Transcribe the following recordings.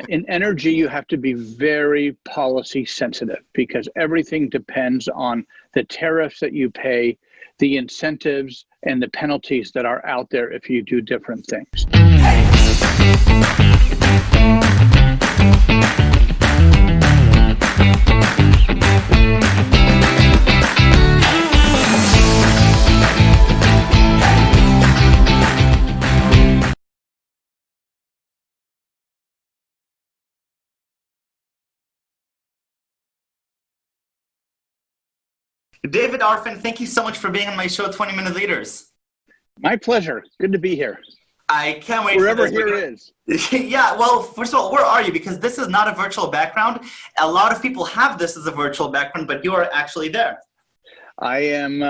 In energy, you have to be very policy sensitive because everything depends on the tariffs that you pay, the incentives, and the penalties that are out there if you do different things. David Arfin, thank you so much for being on my show, 20 Minute Leaders. My pleasure. Good to be here. I can't wait Wherever for this. Here is. Yeah, well, first of all, where are you? Because this is not a virtual background. A lot of people have this as a virtual background, but you are actually there. I am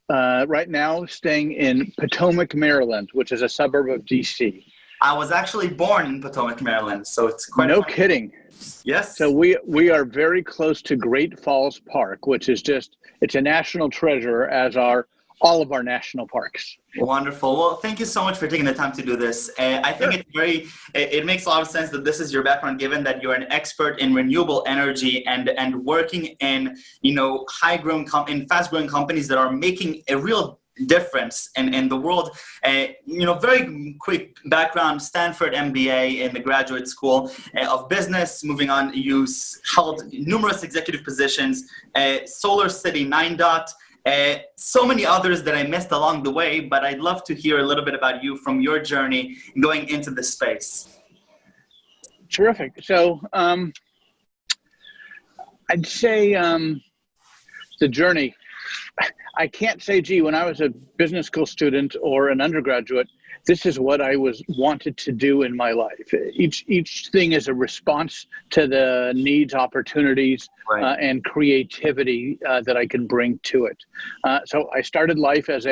right now staying in Potomac, Maryland, which is a suburb of DC. I was actually born in Potomac, Maryland, so it's quite no kidding. Yes. So we are very close to Great Falls Park, which is it's a national treasure, as are all of our national parks. Wonderful. Well, thank you so much for taking the time to do this. I think it makes a lot of sense that this is your background, given that you're an expert in renewable energy and working in fast-growing companies that are making a real difference in the world. Very quick background: Stanford MBA in the graduate school of business. Moving on, you held numerous executive positions, SolarCity, NineDot, so many others that I missed along the way, but I'd love to hear a little bit about you from your journey going into this space. Terrific. So I'd say the journey, I can't say, gee, when I was a business school student or an undergraduate, this is what I wanted to do in my life. Each thing is a response to the needs, opportunities, right. And creativity that I can bring to it. So I started life as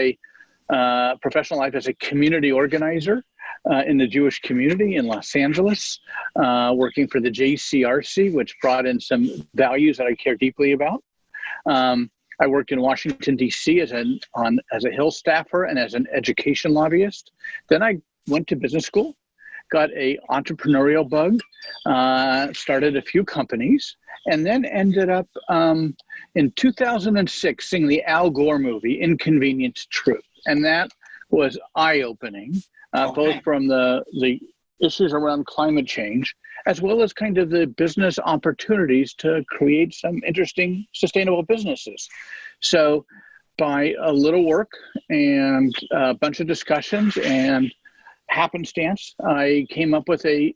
professional life as a community organizer in the Jewish community in Los Angeles, working for the JCRC, which brought in some values that I care deeply about. I worked in Washington, D.C. as a Hill staffer and as an education lobbyist. Then I went to business school, got an entrepreneurial bug, started a few companies, and then ended up in 2006 seeing the Al Gore movie, Inconvenient Truth. And that was eye-opening, both from the issues around climate change, as well as kind of the business opportunities to create some interesting, sustainable businesses. So by a little work and a bunch of discussions and happenstance, I came up with a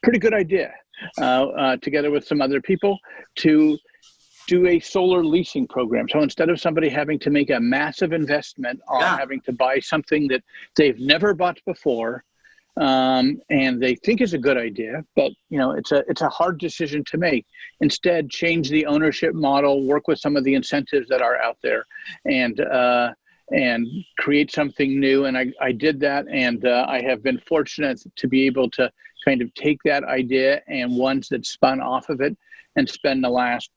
pretty good idea, together with some other people, to do a solar leasing program. So instead of somebody having to make a massive investment on having to buy something that they've never bought before, and they think is a good idea, but it's a hard decision to make. Instead, change the ownership model, work with some of the incentives that are out there, and create something new. And I did that, and I have been fortunate to be able to kind of take that idea and ones that spun off of it and spend the last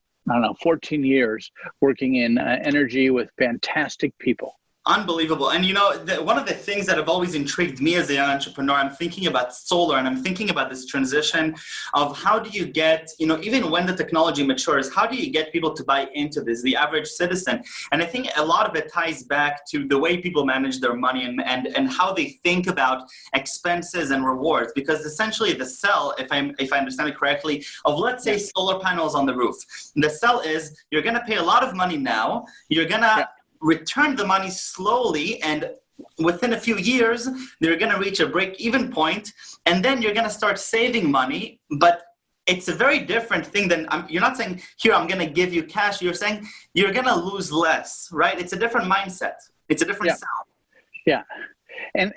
14 years working in energy with fantastic people. Unbelievable. And one of the things that have always intrigued me as a young entrepreneur, I'm thinking about solar, and I'm thinking about this transition of how do you get, even when the technology matures, how do you get people to buy into this, the average citizen? And I think a lot of it ties back to the way people manage their money and how they think about expenses and rewards. Because essentially the sell, if I understand it correctly, of let's say solar panels on the roof, the sell is you're going to pay a lot of money now, you're going to return the money slowly, and within a few years, they're going to reach a break-even point, and then you're going to start saving money. But it's a very different thing than, you're not saying, here, I'm going to give you cash. You're saying you're going to lose less, right? It's a different mindset. It's a different sound. Yeah. And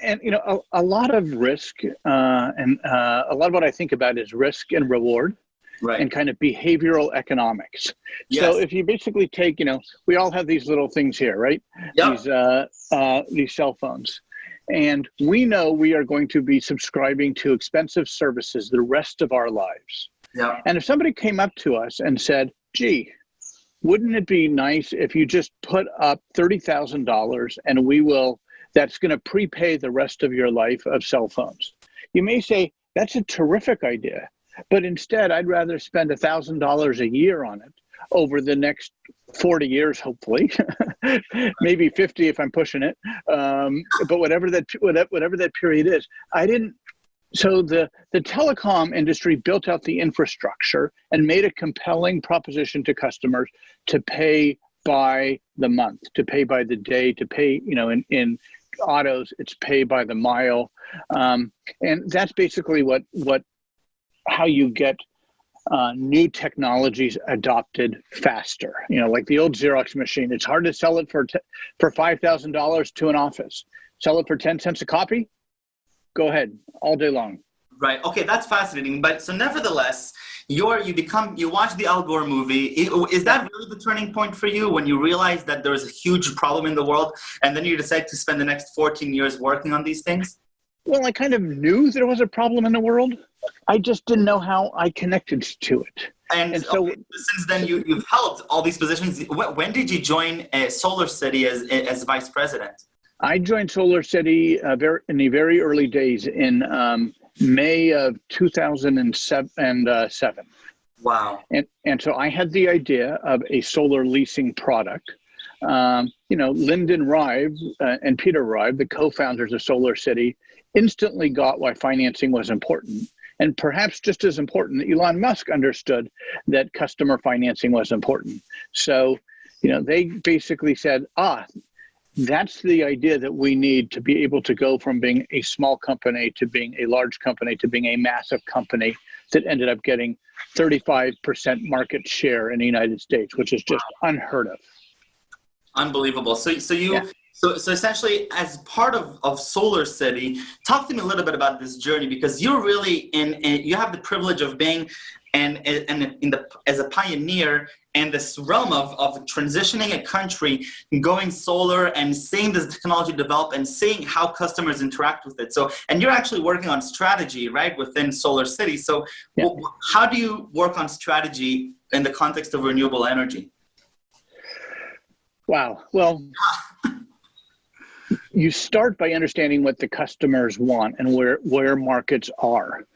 a lot of risk, and a lot of what I think about is risk and reward. Right. And kind of behavioral economics. Yes. So if you basically take, we all have these little things here, right? Yep. These cell phones. And we know we are going to be subscribing to expensive services the rest of our lives. Yeah. And if somebody came up to us and said, gee, wouldn't it be nice if you just put up $30,000 and that's going to prepay the rest of your life of cell phones? You may say, that's a terrific idea. But instead, I'd rather spend $1,000 a year on it over the next 40 years, hopefully, maybe 50 if I'm pushing it. But whatever that period is, I didn't. So the telecom industry built out the infrastructure and made a compelling proposition to customers to pay by the month, to pay by the day, to pay, in autos, it's pay by the mile. And that's basically how you get new technologies adopted faster. Like the old Xerox machine, it's hard to sell it for $5,000 to an office. Sell it for 10 cents a copy? Go ahead, all day long. Right. Okay, that's fascinating. But so nevertheless, you watch the Al Gore movie. Is that really the turning point for you when you realize that there is a huge problem in the world and then you decide to spend the next 14 years working on these things? Well, I kind of knew there was a problem in the world. I just didn't know how I connected to it. And so since then, you've held all these positions. When did you join SolarCity as vice president? I joined SolarCity in the very early days in May of 2007. Wow. And so I had the idea of a solar leasing product. Lyndon Rive and Peter Rive, the co-founders of SolarCity, instantly got why financing was important. And perhaps just as important, Elon Musk understood that customer financing was important. So, they basically said, that's the idea that we need to be able to go from being a small company to being a large company to being a massive company that ended up getting 35% market share in the United States, which is just unheard of. Unbelievable. So essentially, as part of SolarCity, talk to me a little bit about this journey, because you're really you have the privilege of being as a pioneer in this realm of transitioning a country, going solar and seeing this technology develop and seeing how customers interact with it. So, and you're actually working on strategy, right, within SolarCity. So how do you work on strategy in the context of renewable energy? Wow. Well, you start by understanding what the customers want and where markets are.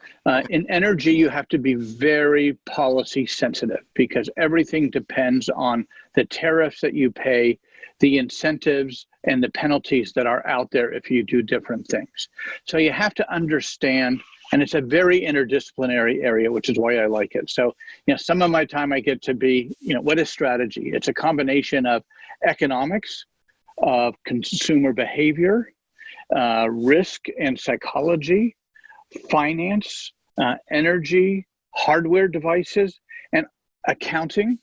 In energy, you have to be very policy sensitive because everything depends on the tariffs that you pay, the incentives, and the penalties that are out there if you do different things. So you have to understand, and it's a very interdisciplinary area, which is why I like it. So, some of my time I get to be, what is strategy? It's a combination of economics, of consumer behavior, risk and psychology, finance, energy, hardware devices, and accounting,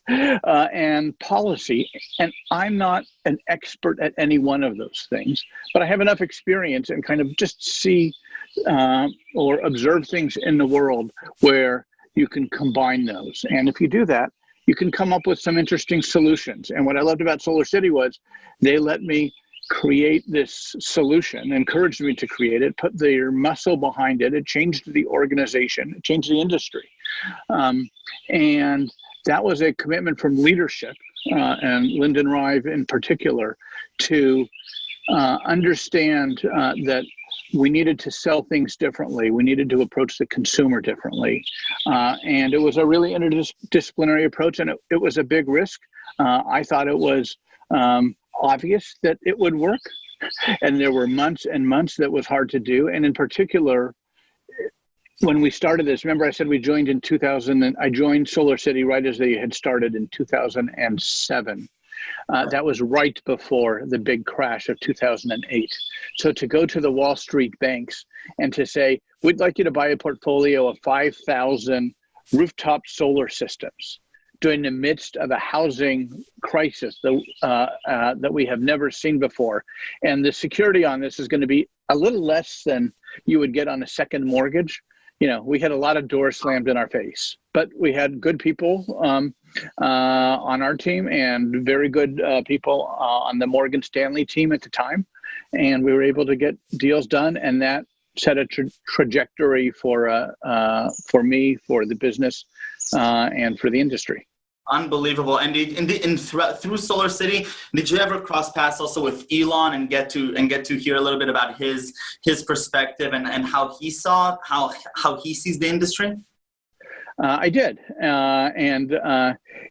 and policy. And I'm not an expert at any one of those things, but I have enough experience and kind of just see or observe things in the world where you can combine those. And if you do that, you can come up with some interesting solutions. And what I loved about SolarCity was they let me create this solution, encouraged me to create it, put their muscle behind it. It changed the organization, it changed the industry. And that was a commitment from leadership, and Lyndon Rive in particular, to understand that we needed to sell things differently. We needed to approach the consumer differently. And it was a really interdisciplinary approach, and it was a big risk. I thought it was obvious that it would work. And there were months and months that was hard to do. And in particular, when we started this, remember I said we joined in 2000, and I joined SolarCity right as they had started in 2007. That was right before the big crash of 2008. So to go to the Wall Street banks and to say, we'd like you to buy a portfolio of 5,000 rooftop solar systems during the midst of a housing crisis that we have never seen before. And the security on this is going to be a little less than you would get on a second mortgage. We had a lot of doors slammed in our face, but we had good people on our team and very good people on the Morgan Stanley team at the time. And we were able to get deals done, and that set a trajectory for me, for the business, and for the industry. Unbelievable. And through SolarCity, did you ever cross paths also with Elon and get to hear a little bit about his perspective and how he sees the industry? I did. And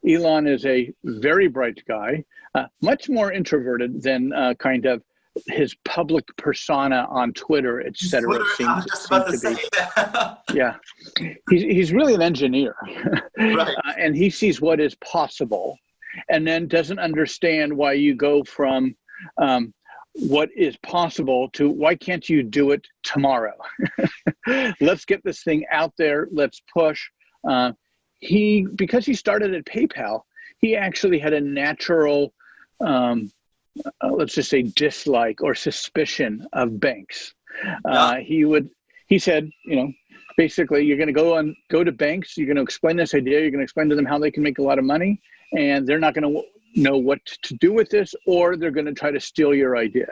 Elon is a very bright guy, much more introverted than kind of his public persona on Twitter, et cetera. I was just about to say. Yeah. He's really an engineer. Right. And he sees what is possible and then doesn't understand why you go from what is possible to why can't you do it tomorrow? Let's get this thing out there. Let's push. Because he started at PayPal, he actually had a natural, let's just say, dislike or suspicion of banks. He said, basically, you're going to go to banks, you're going to explain this idea, you're going to explain to them how they can make a lot of money, and they're not going to know what to do with this, or they're going to try to steal your idea.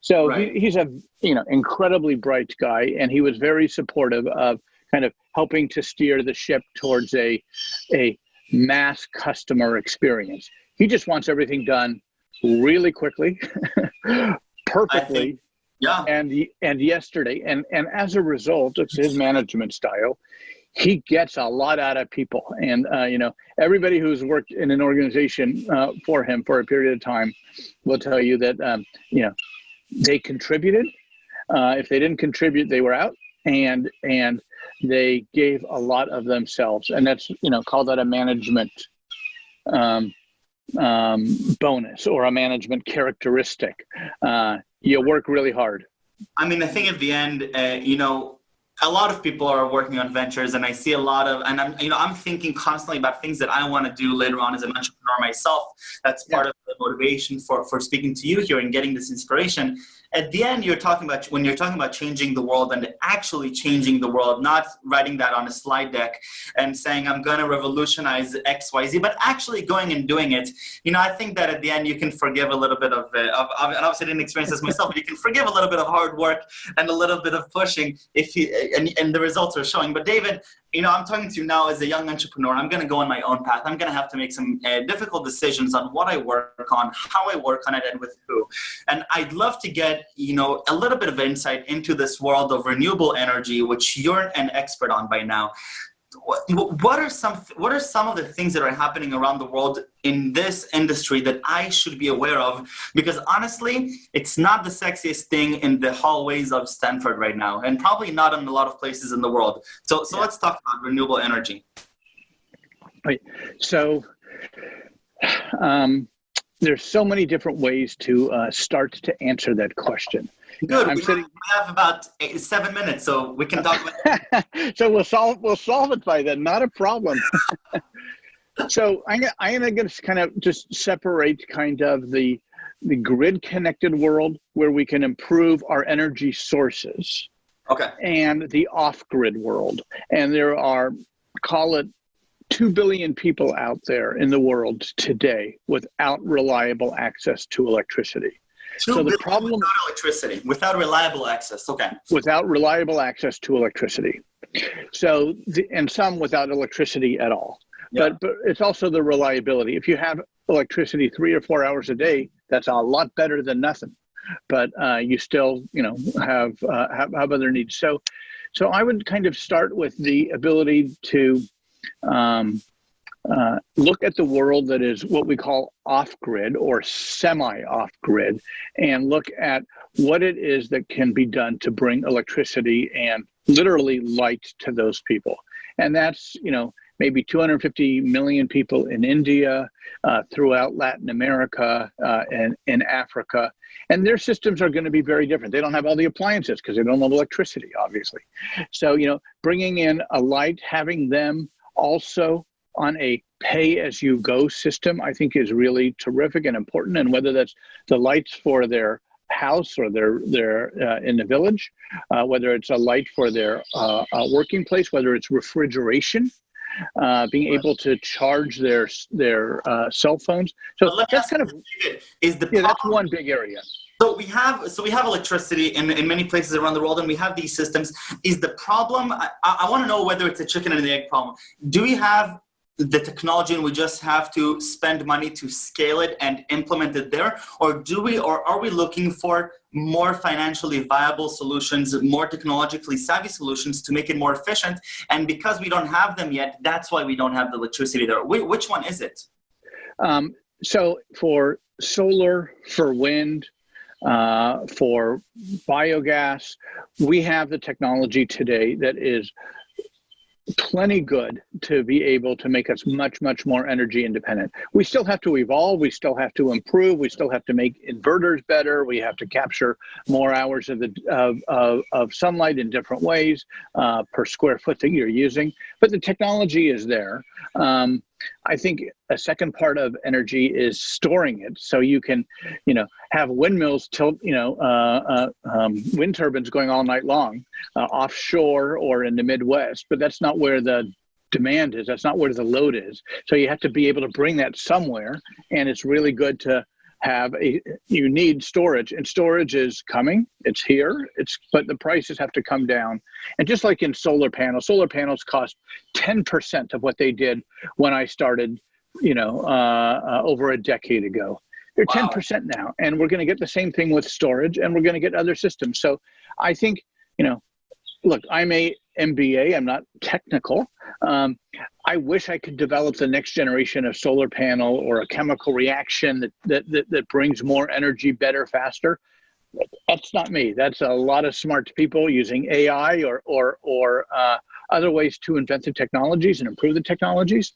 So right. He's a incredibly bright guy, and he was very supportive of kind of helping to steer the ship towards a mass customer experience. He just wants everything done really quickly, perfectly, and yesterday. And as a result, it's his management style. He gets a lot out of people. And, everybody who's worked in an organization for him for a period of time will tell you that, they contributed. If they didn't contribute, they were out. And they gave a lot of themselves. And that's, call that a management bonus or a management characteristic. You work really hard. I mean, I think at the end, a lot of people are working on ventures, and I see a lot of, and I'm thinking constantly about things that I want to do later on as an entrepreneur myself. That's part of the motivation for speaking to you here and getting this inspiration. At the end, when you're talking about changing the world and actually changing the world, not writing that on a slide deck and saying, I'm going to revolutionize X, Y, Z, but actually going and doing it. I think that at the end, you can forgive a little bit of and obviously I didn't experience this myself, but you can forgive a little bit of hard work and a little bit of pushing and the results are showing. But David, I'm talking to you now as a young entrepreneur. I'm going to go on my own path. I'm going to have to make some difficult decisions on what I work on, how I work on it, and with who. And I'd love to get, a little bit of insight into this world of renewable energy, which you're an expert on by now. What are some of the things that are happening around the world in this industry that I should be aware of? Because honestly, it's not the sexiest thing in the hallways of Stanford right now, and probably not in a lot of places in the world. So let's talk about renewable energy. Right. So there's so many different ways to start to answer that question. Good. We have about 7 minutes, so we can talk about it. So we'll solve it by then. Not a problem. So I'm going to kind of just separate kind of the grid connected world where we can improve our energy sources. Okay. And the off grid world. And there are, call it 2 billion people out there in the world today without reliable access to electricity. So the problem without electricity, without reliable access. Okay. Without reliable access to electricity. So and some without electricity at all. Yeah. But it's also the reliability. If you have electricity 3 or 4 hours a day, that's a lot better than nothing. But you still, have other needs. So I would kind of start with the ability to look at the world that is what we call off-grid or semi-off-grid, and look at what it is that can be done to bring electricity and literally light to those people. And that's, maybe 250 million people in India, throughout Latin America, and in Africa. And their systems are going to be very different. They don't have all the appliances because they don't have electricity, obviously. So, bringing in a light, having them also on a pay-as-you-go system, I think is really terrific and important. And whether that's the lights for their house or their in the village, whether it's a light for their working place, whether it's refrigeration, being able to charge their cell phones. So that's kind of that's one big area. So we have electricity in many places around the world, and we have these systems. Is the problem? I want to know whether it's a chicken and the egg problem. Do we have the technology and we just have to spend money to scale it and implement it there? Or are we looking for more financially viable solutions, more technologically savvy solutions to make it more efficient? And because we don't have them yet, that's why we don't have the electricity there. Which one is it? So for solar, for wind, for biogas, we have the technology today that is plenty good to be able to make us much, much more energy independent. We still have to evolve. We still have to improve. We still have to make inverters better. We have to capture more hours of sunlight in different ways per square foot that you're using. But the technology is there. I think a second part of energy is storing it. So you can, have windmills tilt, wind turbines going all night long offshore or in the Midwest, but that's not where the demand is. That's not where the load is. So you have to be able to bring that somewhere. And it's really good to have you need storage, and storage is coming. It's here. But the prices have to come down. And just like in solar panels cost 10% of what they did when I started, over a decade ago. They're 10% now, and we're going to get the same thing with storage, and we're going to get other systems. So I think, look, I'm a MBA. I'm not technical. I wish I could develop the next generation of solar panel or a chemical reaction that brings more energy better, faster. That's not me. That's a lot of smart people using AI or other ways to invent the technologies and improve the technologies.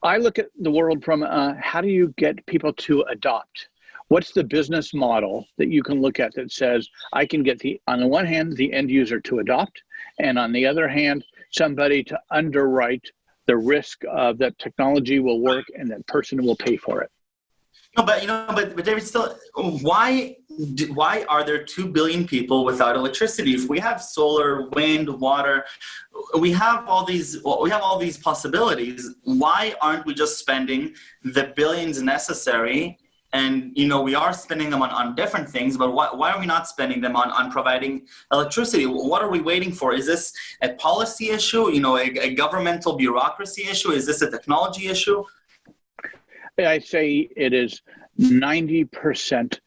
I look at the world from how do you get people to adopt? What's the business model that you can look at that says I can get on the one hand, the end user to adopt, and on the other hand, somebody to underwrite the risk of that technology will work and that person will pay for it. No, but David, still, why are there 2 billion people without electricity? If we have solar, wind, water, we have all these possibilities. Why aren't we just spending the billions necessary? And we are spending them on different things, but why are we not spending them on providing electricity? What are we waiting for? Is this a policy issue? A governmental bureaucracy issue? Is this a technology issue? I say it is 90%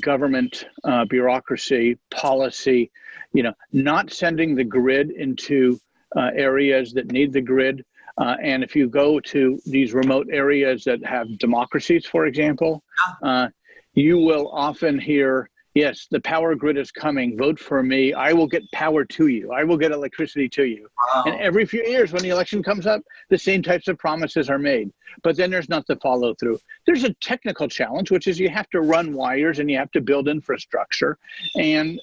government bureaucracy, policy, not sending the grid into areas that need the grid. And if you go to these remote areas that have democracies, for example, you will often hear, yes, the power grid is coming, vote for me, I will get power to you, I will get electricity to you. Wow. And every few years when the election comes up, the same types of promises are made. But then there's not the follow through. There's a technical challenge, which is you have to run wires and you have to build infrastructure. And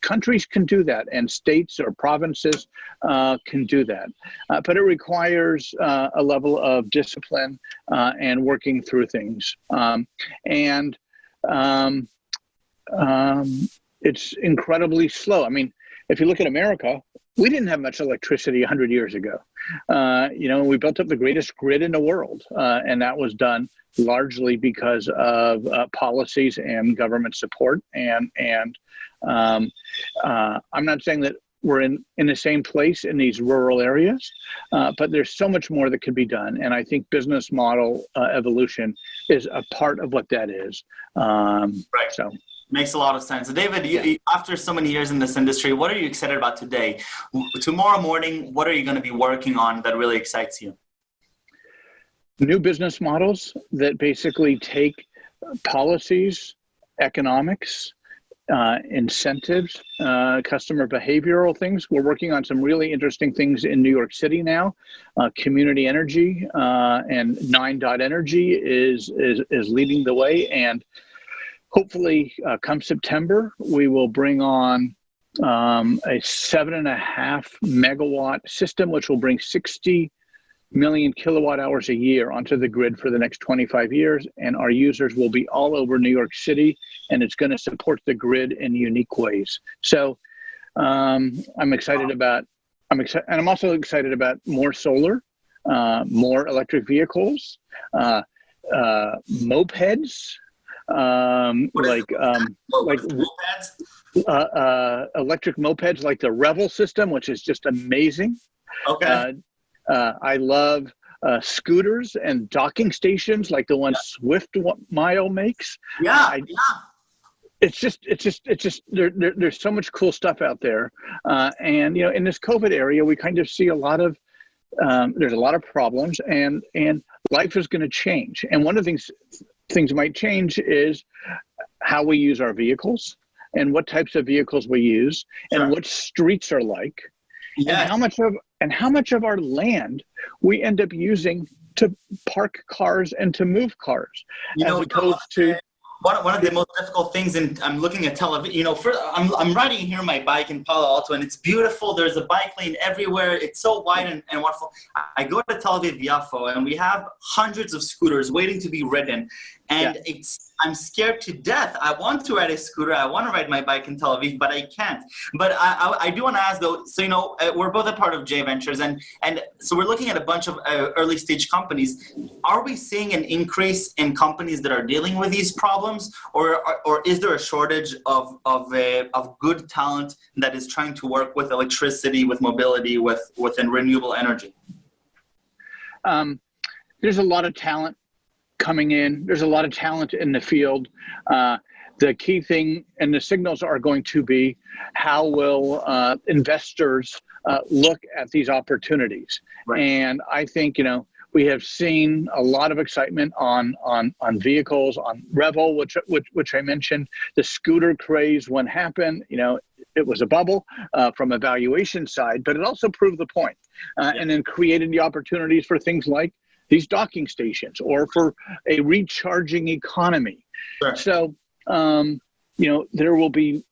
countries can do that, and states or provinces can do that. But it requires a level of discipline and working through things. It's incredibly slow. I mean, if you look at America, we didn't have much electricity 100 years ago. We built up the greatest grid in the world, and that was done largely because of policies and government support. And I'm not saying that we're in the same place in these rural areas, but there's so much more that could be done. And I think business model evolution is a part of what that is. Right. So. Makes a lot of sense. David, you, after so many years in this industry, what are you excited about today? Tomorrow morning, what are you going to be working on that really excites you? New business models that basically take policies, economics, incentives, customer behavioral things. We're working on some really interesting things in New York City now. Community energy and NineDot energy is leading the way, and hopefully, come September, we will bring on a 7.5 megawatt system, which will bring 60 million kilowatt hours a year onto the grid for the next 25 years. And our users will be all over New York City, and it's going to support the grid in unique ways. So I'm excited about, and I'm also excited about more solar, more electric vehicles, mopeds, electric mopeds like the Revel system, which is just amazing. Okay. I love scooters and docking stations like the one Swift Mile makes. Yeah. It's just there's so much cool stuff out there, and in this COVID area, we kind of see a lot of there's a lot of problems, and life is going to change. And one of the things might change is how we use our vehicles, and what types of vehicles we use, and what streets are like, and how much of our land we end up using to park cars and to move cars, as opposed to. One of the most difficult things, and I'm looking at television, I'm riding here my bike in Palo Alto, and it's beautiful. There's a bike lane everywhere. It's so wide and wonderful. I go to Tel Aviv Yafo, and we have hundreds of scooters waiting to be ridden. And I'm scared to death. I want to ride a scooter. I want to ride my bike in Tel Aviv, but I can't. But I do want to ask though, so, we're both a part of J Ventures, and so we're looking at a bunch of early stage companies. Are we seeing an increase in companies that are dealing with these problems, or is there a shortage of good talent that is trying to work with electricity, with mobility, within renewable energy? There's a lot of talent coming in. There's a lot of talent in the field. The key thing and the signals are going to be how will investors look at these opportunities. Right. And I think, we have seen a lot of excitement on vehicles, on Revel, which I mentioned. The scooter craze, when happened, it was a bubble from a valuation side, but it also proved the point, and then created the opportunities for things like these docking stations, or for a recharging economy. Sure. So, there will be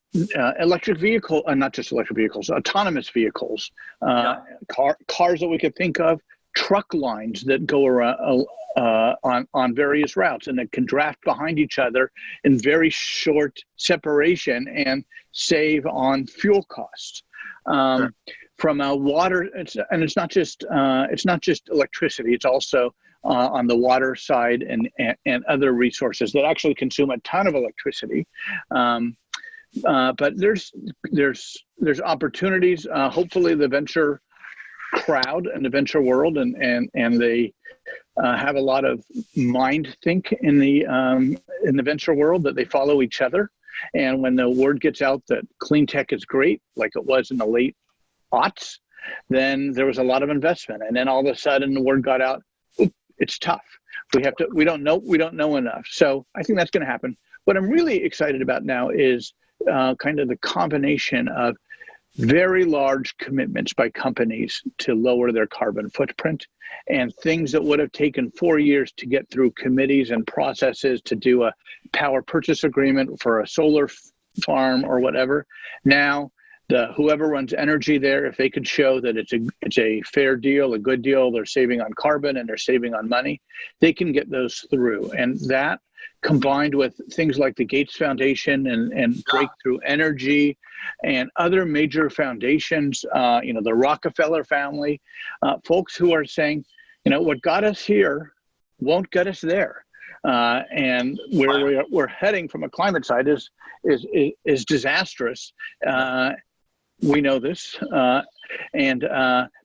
electric vehicle, not just electric vehicles, autonomous vehicles, cars that we could think of, truck lines that go around on various routes, and that can draft behind each other in very short separation and save on fuel costs. Sure. From a water, it's not just electricity. It's also on the water side and other resources that actually consume a ton of electricity. But there's opportunities. Hopefully, the venture crowd and the venture world and they have a lot of mind think in the venture world, that they follow each other. And when the word gets out that clean tech is great, like it was in the late aughts, then there was a lot of investment, and then all of a sudden the word got out, it's tough. We don't know enough. So I think that's going to happen. What I'm really excited about now is kind of the combination of very large commitments by companies to lower their carbon footprint, and things that would have taken 4 years to get through committees and processes to do a power purchase agreement for a solar farm or whatever. Now, whoever runs energy there, if they could show that it's a fair deal, a good deal, they're saving on carbon and they're saving on money, they can get those through. And that, combined with things like the Gates Foundation and Breakthrough Energy and other major foundations, the Rockefeller family, folks who are saying, what got us here won't get us there. And where we're heading from a climate side is disastrous. We know this, but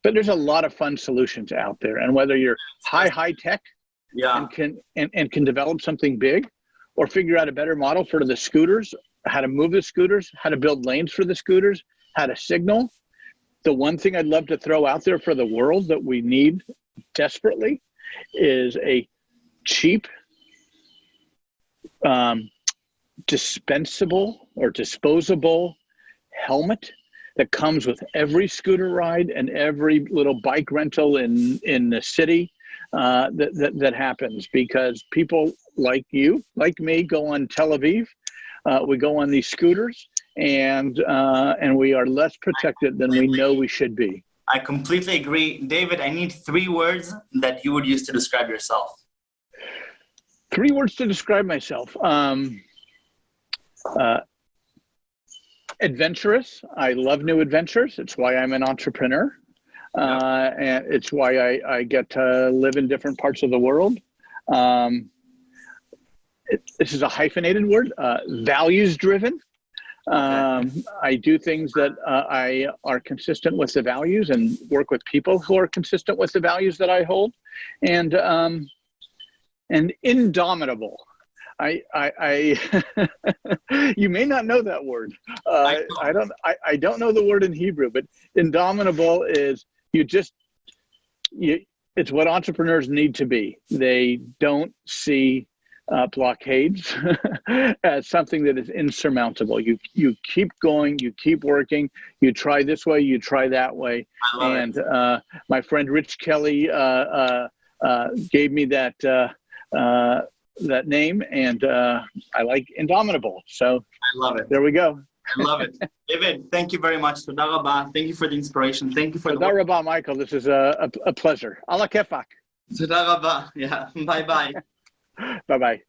there's a lot of fun solutions out there. And whether you're high tech, and can develop something big, or figure out a better model for the scooters, how to move the scooters, how to build lanes for the scooters, how to signal. The one thing I'd love to throw out there for the world that we need desperately is a cheap, dispensable or disposable helmet that comes with every scooter ride and every little bike rental in the city. That happens because people like you, like me, go on Tel Aviv. We go on these scooters, and we are less protected than we know we should be. I completely agree. David, I need 3 words that you would use to describe yourself. 3 words to describe myself. Adventurous. I love new adventures. It's why I'm an entrepreneur. And it's why I get to live in different parts of the world. This is a hyphenated word, values driven. I do things that I are consistent with the values and work with people who are consistent with the values that I hold, and indomitable. I you may not know that word. I don't know the word in Hebrew, but indomitable is it's what entrepreneurs need to be. They don't see blockades as something that is insurmountable. You keep going, you keep working, you try this way, you try that way. And my friend Rich Kelly gave me that name, and I like indomitable. So I love it. There we go. I love it. David, thank you very much. Toda rabba. Thank you for the inspiration. Thank you for Toda rabba, Michael. This is a pleasure. Ala kefak. Toda rabba. Yeah. Bye-bye. Bye-bye.